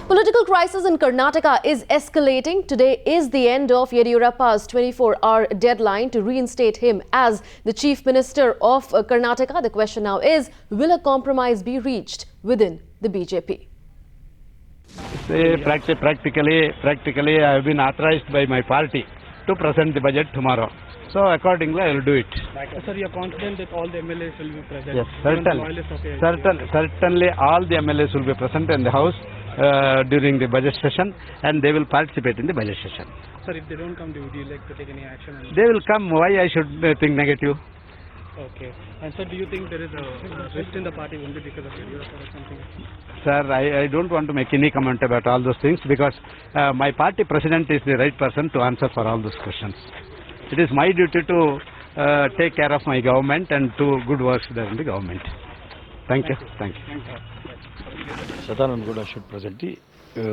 Political crisis in Karnataka is escalating. Today is the end of Yediyurappa's 24-hour deadline to reinstate him as the Chief Minister of Karnataka. The question now is, will a compromise be reached within the BJP? Practically, I have been authorized by my party to present the budget tomorrow. So accordingly, I will do it. Sir, you are confident that all the MLAs will be present? Yes, certainly all the MLAs will be present in the House during the budget session, and they will participate in the budget session. Sir, if they don't come, would you like to take any action? They will come. Why I should think negative? Okay. And sir, do you think there is a rift in the party only because of Yediyurappa or something? Sir, I don't want to make any comment about all those things because my party president is the right person to answer for all those questions. It is my duty to take care of my government and do good works there in the government. Thank you. Thank you. Sadanand Gowda should present the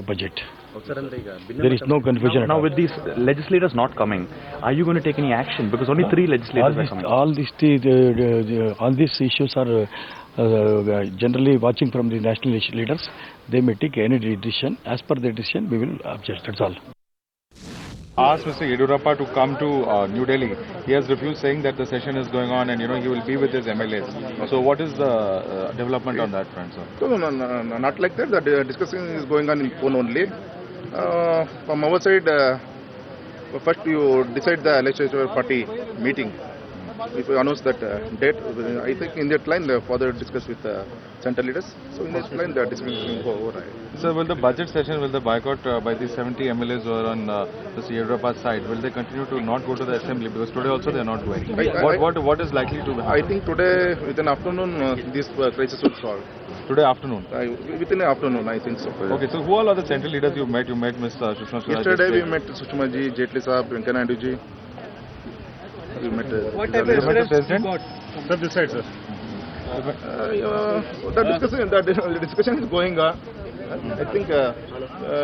budget. There is no confusion. Now with these legislators not coming, are you going to take any action? Because only 3 legislators are coming. All these issues are generally watching from the national leaders. They may take any decision. As per their decision, we will object. That's all. Asked Mr. Yediyurappa to come to New Delhi. He has refused, saying that the session is going on and he will be with his MLAs. So what is the development on that front, sir? No, not like that. The discussion is going on in phone only. From our side, first you decide the legislature party meeting. If you announce that date, I think in that line further discuss with central leaders. So in that line the discussion will go over. Sir, will the budget session, will the boycott by the 70 MLAs who are on the Yediyurappa's side, will they continue to not go to the assembly? Because today also they are not going. What is likely to happen? I think today within afternoon this crisis will solve. Today afternoon? Within the afternoon, I think so. Okay, so who all are the central leaders you met? You met Mr. Sushma Swaraj. Yesterday we met Sushma ji, Jaitley Sahab, Venkaiah Naidu ji. We met, what type of evidence you got? Sir, this side, sir. The discussion is going on. I think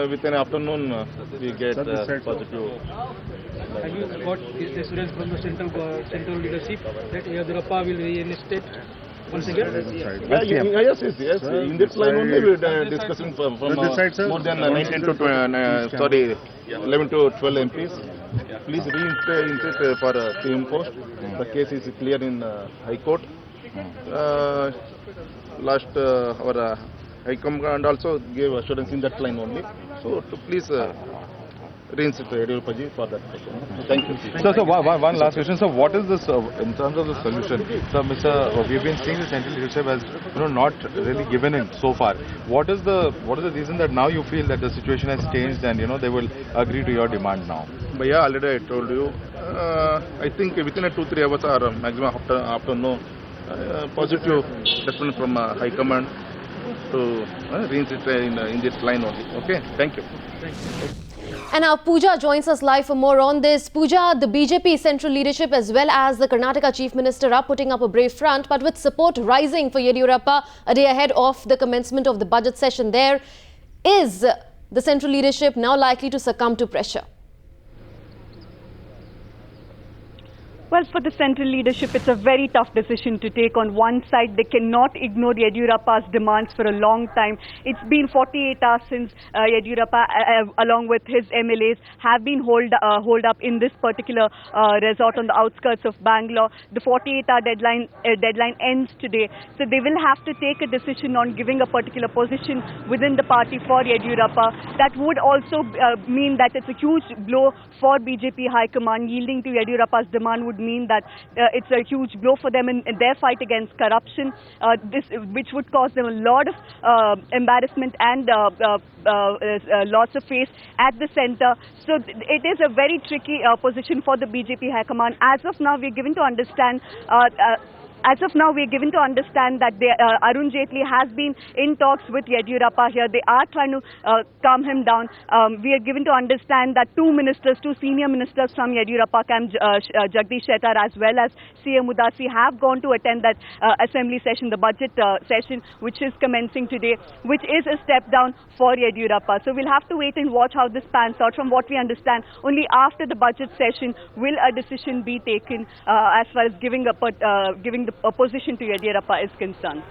within the afternoon we get positive. Have you got this assurance from the central leadership that Yediyurappa will reinstate once again? Yes. In this line only we are discussing from more than 11 to 12 MPs. Please reinstate for CM post. The case is clear in High Court. Last our High Command also gave assurance in that line only. So to please reinstate Yediyurappa for that. Thank you. So one last question. So what is this in terms of the solution? So we've been seeing the central leadership has not really given in so far. What is the reason that now you feel that the situation has changed and they will agree to your demand now? But yeah, already I told you. I think within 2-3 hours or maximum after no positive response from High Command to reinstate in this line only. Okay, thank you. And now Pooja joins us live for more on this. Pooja, the BJP central leadership as well as the Karnataka Chief Minister are putting up a brave front, but with support rising for Yediyurappa a day ahead of the commencement of the budget session there. Is the central leadership now likely to succumb to pressure? Well, for the central leadership, it's a very tough decision to take. On one side, they cannot ignore Yediyurappa's demands for a long time. It's been 48 hours since Yediyurappa, along with his MLAs, have been holed up in this particular resort on the outskirts of Bangalore. The 48-hour deadline ends today. So they will have to take a decision on giving a particular position within the party for Yediyurappa. That would also mean that it's a huge blow for BJP High Command. Yielding to Yediyurappa's demand would mean that it's a huge blow for them in their fight against corruption, which would cause them a lot of embarrassment and loss of face at the center. So it is a very tricky position for the BJP High Command. As of now, we're given to understand that Arun Jaitley has been in talks with Yediyurappa here. They are trying to calm him down. We are given to understand that two senior ministers from Yediyurappa camp, Jagdish Shettar as well as CM Udasi, have gone to attend that assembly session, the budget session, which is commencing today, which is a step down for Yediyurappa. So we'll have to wait and watch how this pans out. From what we understand, only after the budget session will a decision be taken as far as giving the opposition to Yediyurappa is concerned.